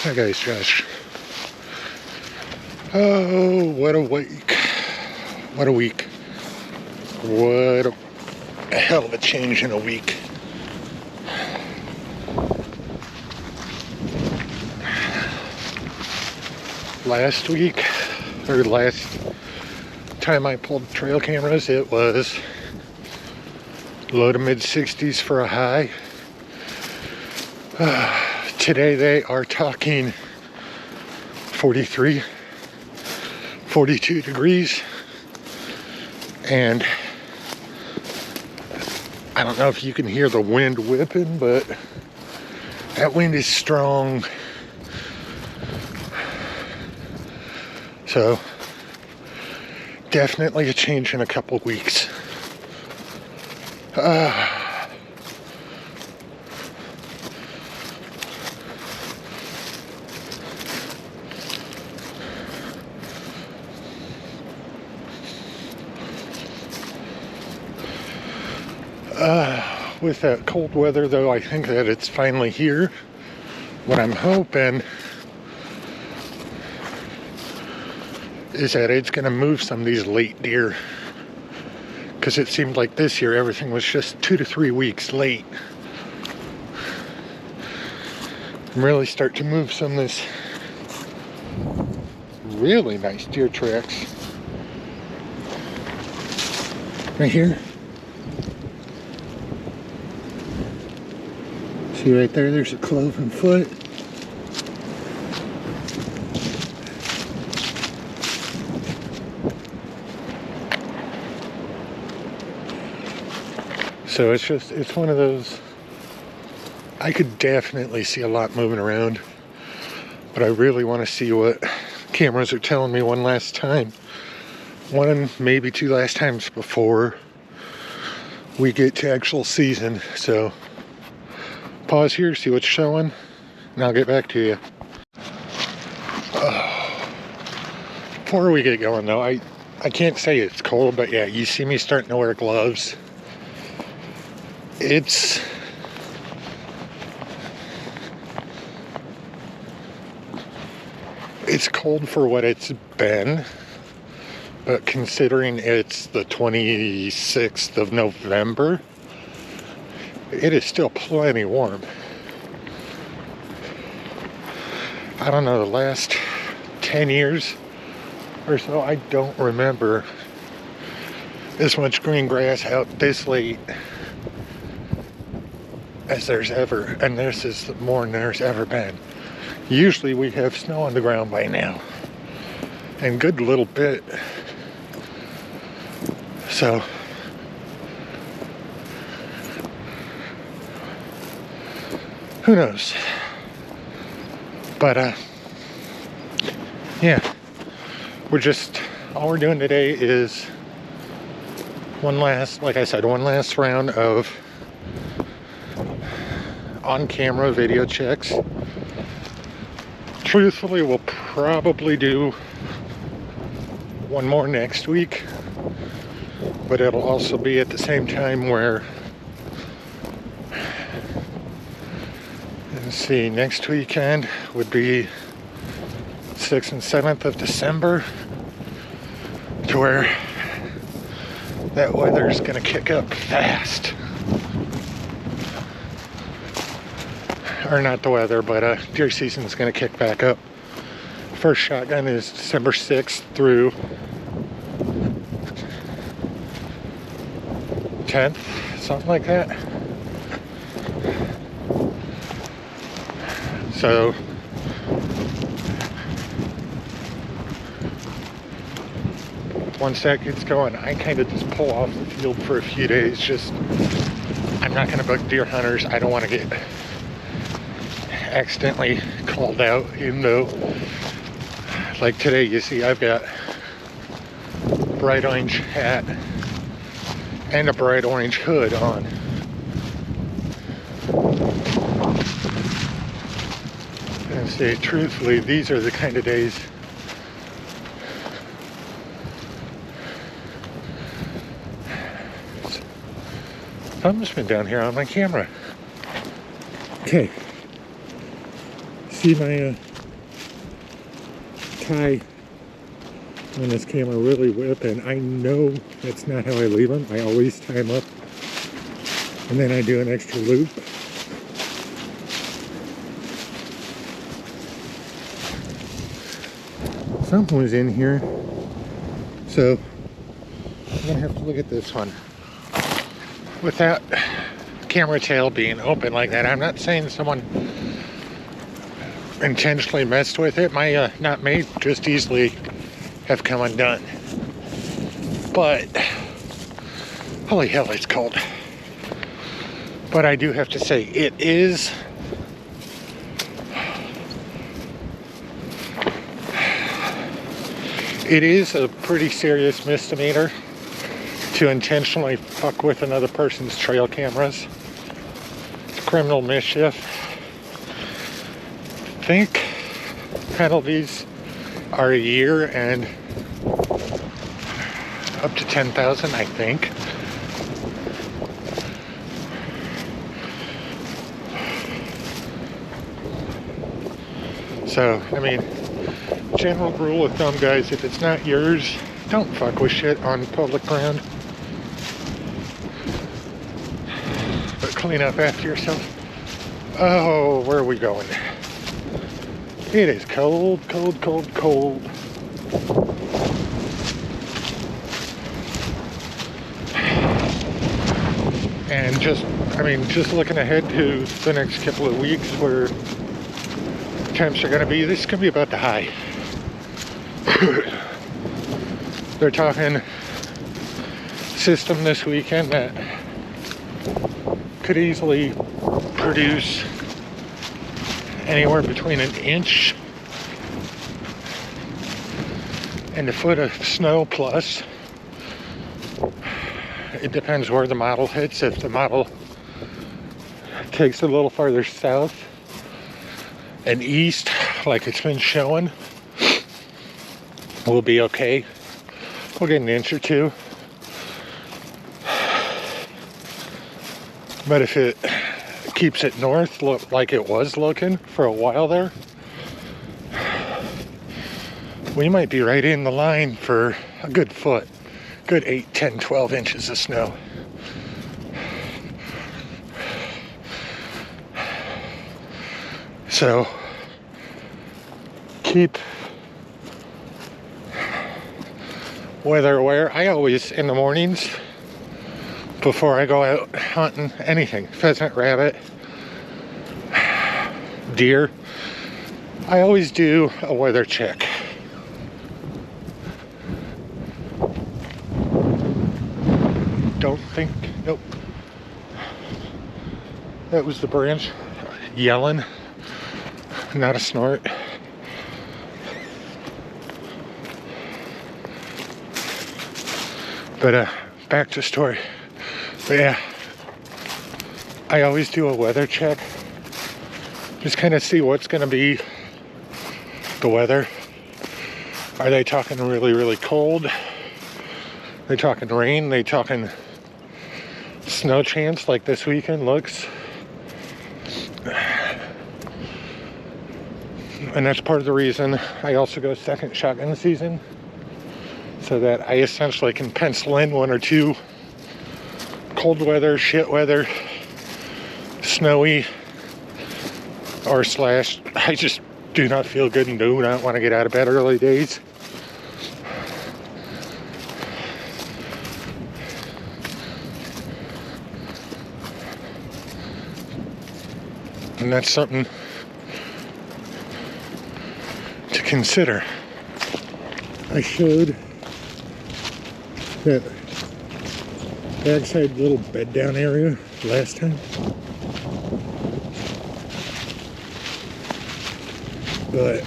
Hi guys, Josh. Oh, what a week. What a week. What a hell of a change in a week. Last week, or last time I pulled trail cameras, it was low to mid 60s for a high. Today they are talking 43, 42 degrees, and I don't know if you can hear the wind whipping, but that wind is strong. So definitely a change in a couple weeks. With that cold weather, though, I think that it's finally here. What I'm hoping is that it's going to move some of these late deer, because it seemed like this year everything was just 2 to 3 weeks late. And really start to move some of this really nice deer tracks right here. See right there, there's a cloven foot. So it's one of those, I could definitely see a lot moving around, but I really want to see what cameras are telling me one last time. One, maybe two last times before we get to actual season. So pause here, see what's showing, and I'll get back to you. Before we get going though, I can't say it's cold, but yeah, you see me starting to wear gloves. It's cold for what it's been, but considering it's the 26th of November, it is still plenty warm. I don't know, the last 10 years or so, I don't remember this much green grass out this late as there's ever, and this is more than there's ever been. Usually we have snow on the ground by now, and good little bit. So who knows? But yeah, all we're doing today is one last round of on-camera video checks. Truthfully, we'll probably do one more next week, but it'll also be at the same time where, let's see, next weekend would be 6th and 7th of December, to where that weather's gonna kick up fast. Or not the weather, but deer season's gonna kick back up. First shotgun is December 6th through 10th, something like that. So once that gets going, I kind of just pull off the field for a few days. I'm not gonna bug deer hunters. I don't want to get accidentally called out, even though, like today, you see I've got a bright orange hat and a bright orange hood on. And say, truthfully, these are the kind of days something's been down here on my camera. Okay. See my tie on this camera really whip, and I know that's not how I leave them. I always tie them up and then I do an extra loop. Something was in here, so I'm gonna have to look at this one. With that camera tail being open like that, I'm not saying someone intentionally messed with it. My knot may just easily have come undone. But holy hell, it's cold. But I do have to say, it is a pretty serious misdemeanor to intentionally fuck with another person's trail cameras. It's criminal mischief. I think penalties are a year and up to 10,000, I think. So, I mean, general rule of thumb, guys, if it's not yours, don't fuck with shit on public ground. But clean up after yourself. Oh, where are we going? It is cold, cold, cold, cold. And just looking ahead to the next couple of weeks where temps are going to be, this is going to be about the high. They're talking system this weekend that could easily produce anywhere between an inch and a foot of snow plus. It depends where the model hits. If the model takes a little farther south and east, like it's been showing, we'll be okay. We'll get an inch or two. But if it keeps it north, look like it was looking for a while there, we might be right in the line for a good foot. Good 8, 10, 12 inches of snow. So keep weather aware. I always, in the mornings, before I go out hunting anything, pheasant, rabbit, deer, I always do a weather check. Don't think, nope. That was the branch yelling, not a snort. But back to story. But yeah, I always do a weather check. Just kind of see what's going to be the weather. Are they talking really, really cold? They talking rain? They talking snow chance like this weekend looks? And that's part of the reason I also go second shotgun season, so that I essentially can pencil in 1 or 2 cold weather, shit weather, snowy, or slash I just do not feel good and do not want to get out of bed early days. And that's something to consider. I showed that backside little bed down area last time. But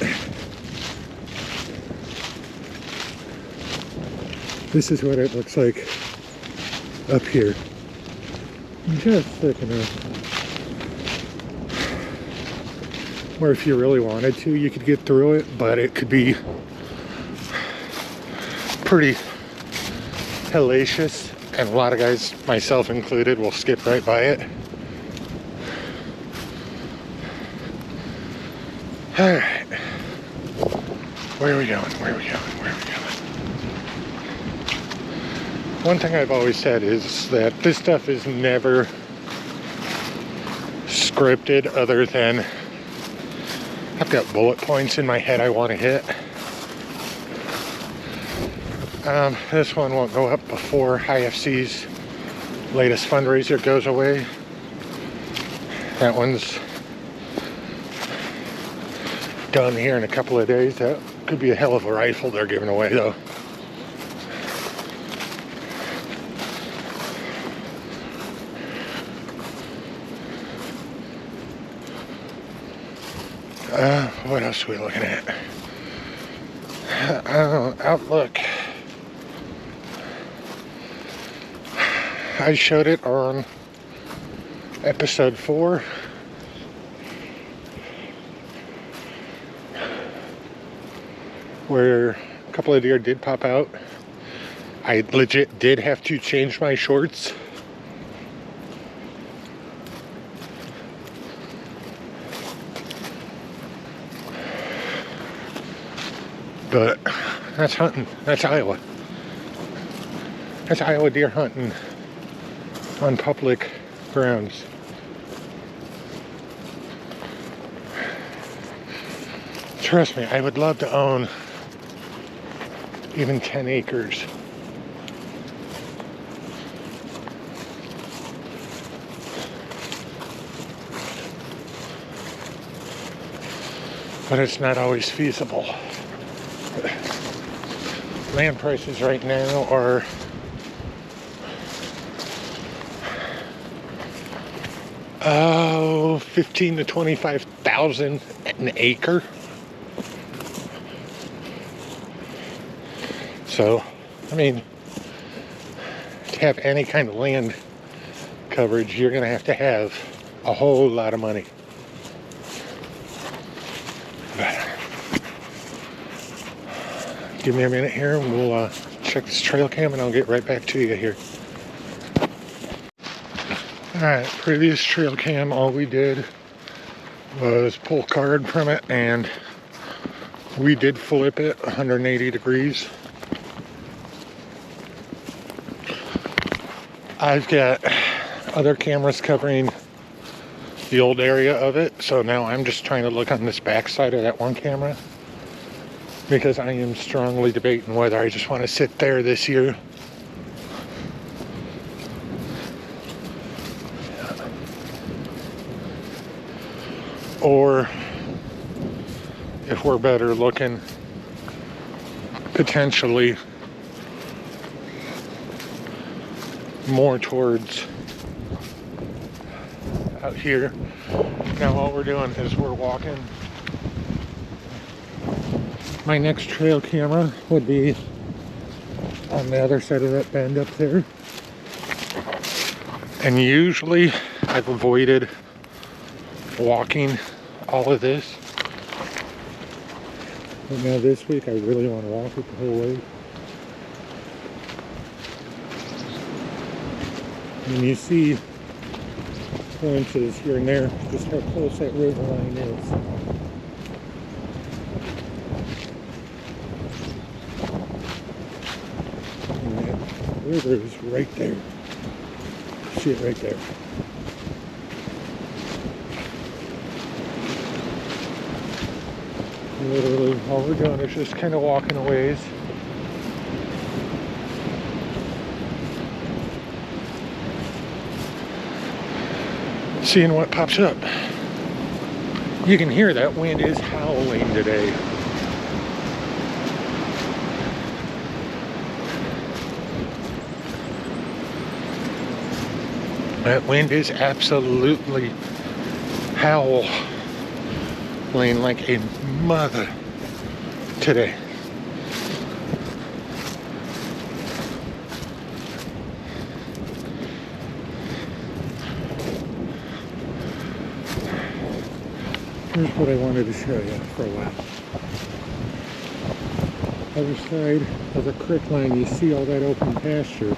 this is what it looks like up here. Just thick enough where if you really wanted to, you could get through it, but it could be pretty hellacious, and a lot of guys, myself included, will skip right by it. Alright. Where are we going? Where are we going? Where are we going? One thing I've always said is that this stuff is never scripted, other than I've got bullet points in my head I want to hit. This one won't go up before IFC's latest fundraiser goes away. That one's done here in a couple of days. That could be a hell of a rifle they're giving away, though. What else are we looking at? Outlook. I showed it on episode 4. Where a couple of deer did pop out. I legit did have to change my shorts. But that's hunting. That's Iowa. That's Iowa deer hunting on public grounds. Trust me, I would love to own even 10 acres. But it's not always feasible. Land prices right now are $15,000 to $25,000 an acre. So, I mean, to have any kind of land coverage, you're going to have a whole lot of money. Give me a minute here and we'll check this trail cam and I'll get right back to you here. Alright, previous trail cam, all we did was pull card from it, and we did flip it 180 degrees. I've got other cameras covering the old area of it, so now I'm just trying to look on this back side of that one camera, because I am strongly debating whether I just want to sit there this year or if we're better looking, potentially more towards out here. Now all we're doing is we're walking. My next trail camera would be on the other side of that bend up there. And usually I've avoided walking all of this. But now this week I really want to walk it the whole way. And you see glimpses here and there just how close that river line is. And that river is right there. See it right there. Literally all we're doing is just kind of walking a ways. Seeing what pops up. You can hear that wind is howling today. That wind is absolutely howling like a mother today. Here's what I wanted to show you for a while. Other side of the creek line, you see all that open pasture.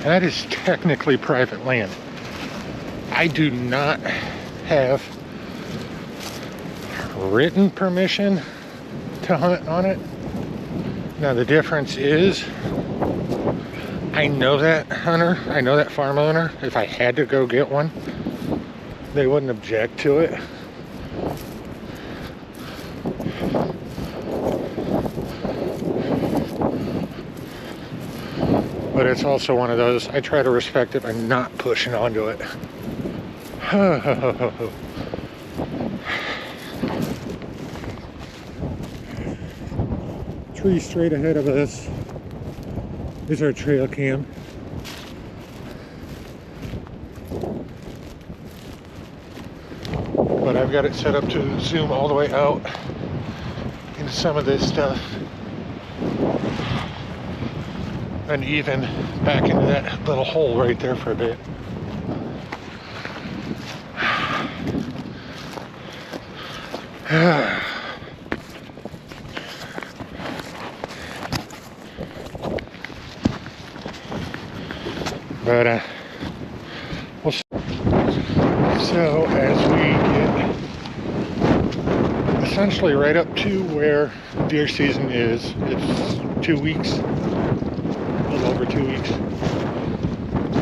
That is technically private land. I do not have written permission to hunt on it. Now the difference is, I know that hunter, I know that farm owner. If I had to go get one, they wouldn't object to it. But it's also one of those, I try to respect it by not pushing onto it. Tree straight ahead of us is our trail cam. But I've got it set up to zoom all the way out into some of this stuff. And even back into that little hole right there for a bit. But we'll see. So as we get essentially right up to where deer season is, it's 2 weeks, a little over 2 weeks.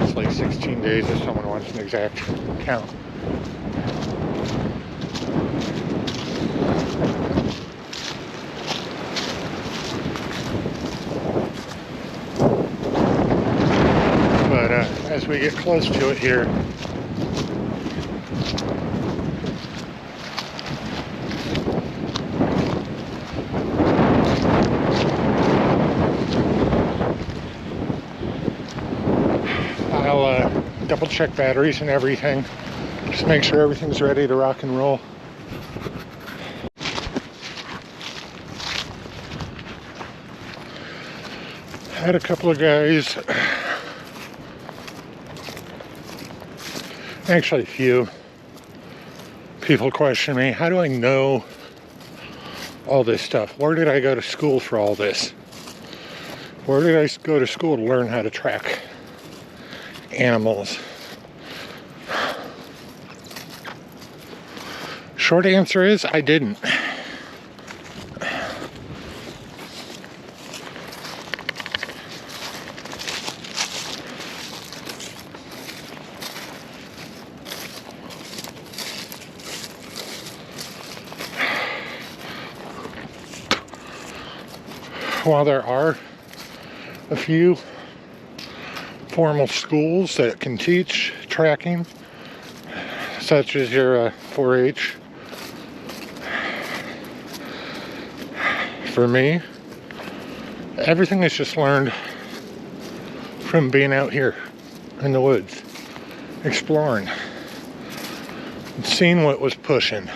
It's like 16 days if someone wants an exact count. But as we get close to it here, I'll double check batteries and everything, just make sure everything's ready to rock and roll. Had a couple of guys, actually a few people question me, how do I know all this stuff? Where did I go to school for all this? Where did I go to school to learn how to track animals? Short answer is I didn't. While there are a few formal schools that can teach tracking, such as your 4-H, for me, everything is just learned from being out here in the woods, exploring, and seeing what was pushing.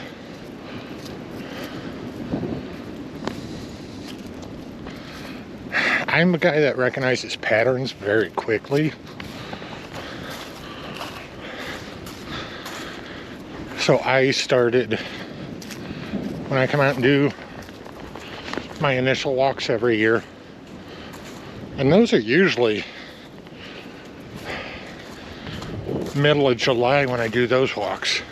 I'm a guy that recognizes patterns very quickly. So I started, when I come out and do my initial walks every year, and those are usually middle of July when I do those walks.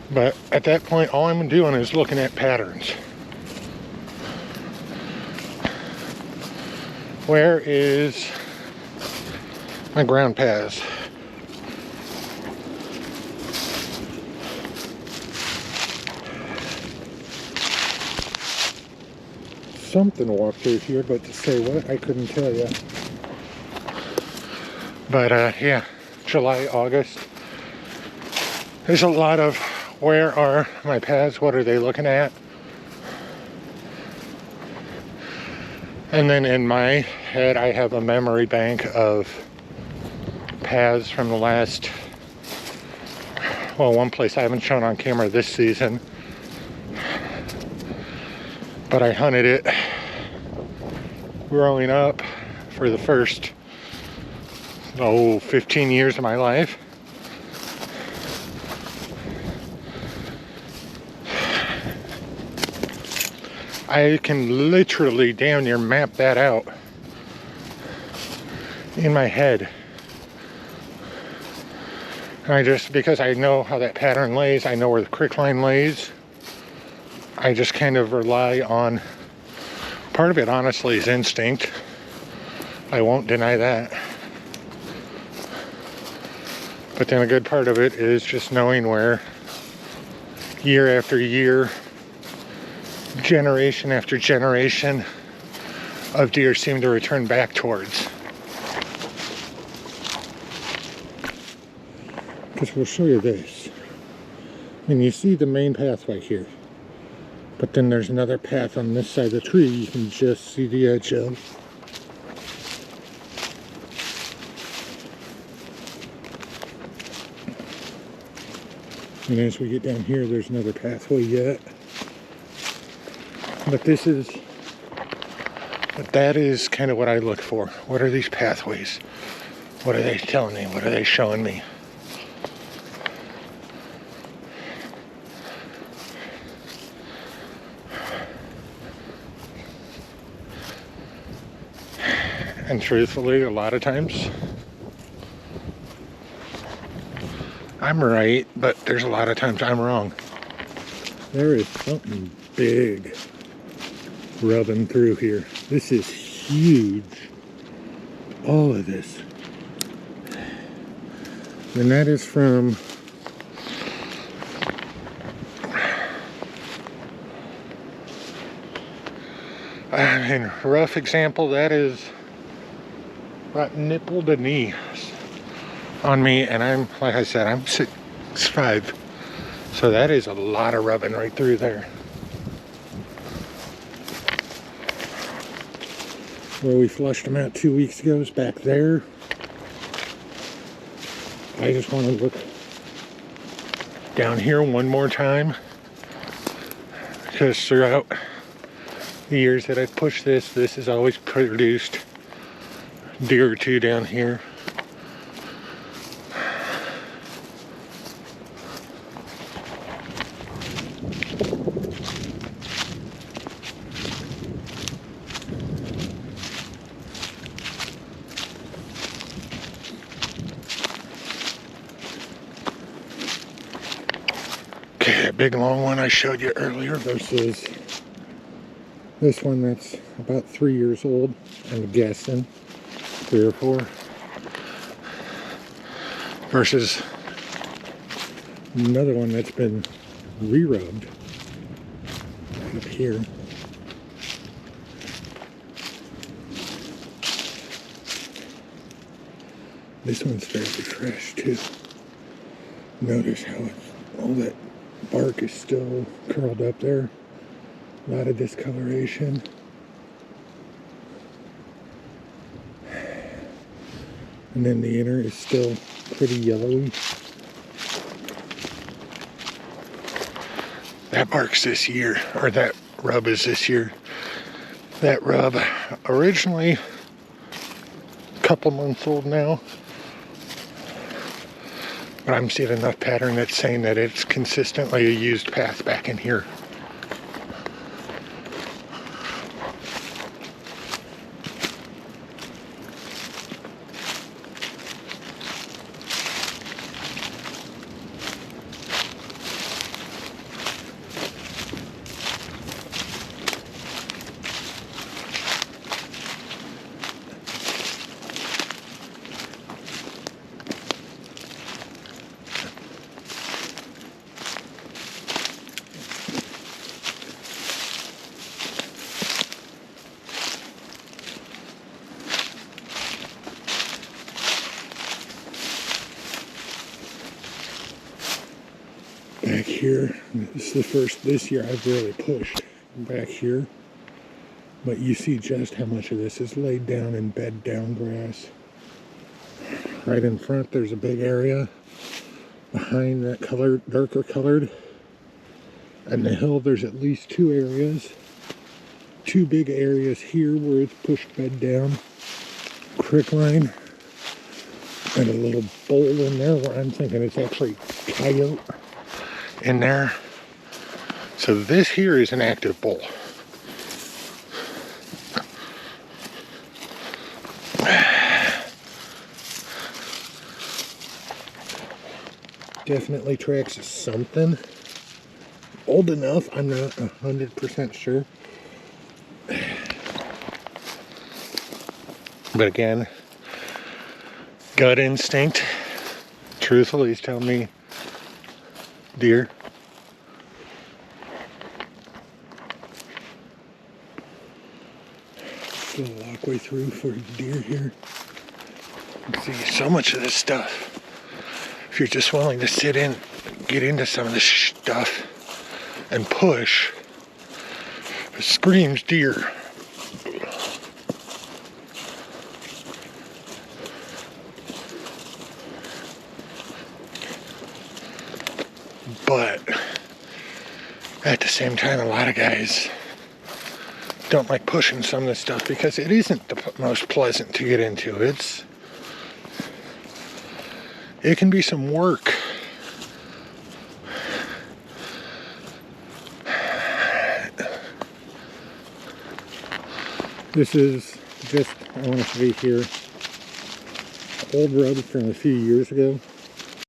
But at that point, all I'm doing is looking at patterns. Where is my ground paths? Something walked through here, but to say what, I couldn't tell you. But yeah, July, August. There's a lot of where are my paths, what are they looking at? And then in my head, I have a memory bank of paths from the last, well, one place I haven't shown on camera this season, but I hunted it growing up for the first, 15 years of my life. I can literally damn near map that out in my head. And because I know how that pattern lays, I know where the creek line lays, I just kind of rely on, part of it honestly is instinct. I won't deny that. But then a good part of it is just knowing where year after year, generation after generation of deer seem to return back towards. Because we'll show you this. And you see the main pathway here. But then there's another path on this side of the tree you can just see the edge of. And as we get down here, there's another pathway yet. But that is kind of what I look for. What are these pathways? What are they telling me? What are they showing me? And truthfully, a lot of times, I'm right, but there's a lot of times I'm wrong. There is something big rubbing through here. This is huge. All of this. And that is from rough example, that is about nipple to knee on me, and I'm, like I said, I'm 6'5", so that is a lot of rubbing right through there. Where we flushed them out 2 weeks ago is back there. I just want to look down here one more time, because throughout the years that I've pushed this has always produced deer or two down here. Okay, that big long one I showed you earlier versus this one that's about 3 years old, I'm guessing. 3 or 4. Versus another one that's been re-rubbed up here. This one's fairly fresh too. Notice how all that bark is still curled up there. A lot of discoloration. And then the inner is still pretty yellowy. That bark's this year, or that rub is this year. That rub, originally a couple months old now, but I'm seeing enough pattern that's saying that it's consistently a used path back in here. Back here, this is the first this year I've really pushed back here, but you see just how much of this is laid down and bed down grass. Right in front there's a big area. Behind that darker colored, and the hill there's at least 2 areas. 2 big areas here where it's pushed bed down, creek line, and a little bowl in there where I'm thinking it's actually coyote in there. So this here is an active bull. definitely tracks something. Old enough, I'm not 100% sure. But again, gut instinct, truthfully, he's telling me deer. Still a walkway through for deer here. You can see so much of this stuff. If you're just willing to sit in, get into some of this stuff and push, it screams deer. But at the same time, a lot of guys don't like pushing some of this stuff because it isn't the most pleasant to get into. It can be some work. This is just, I want to say here, old rub from a few years ago.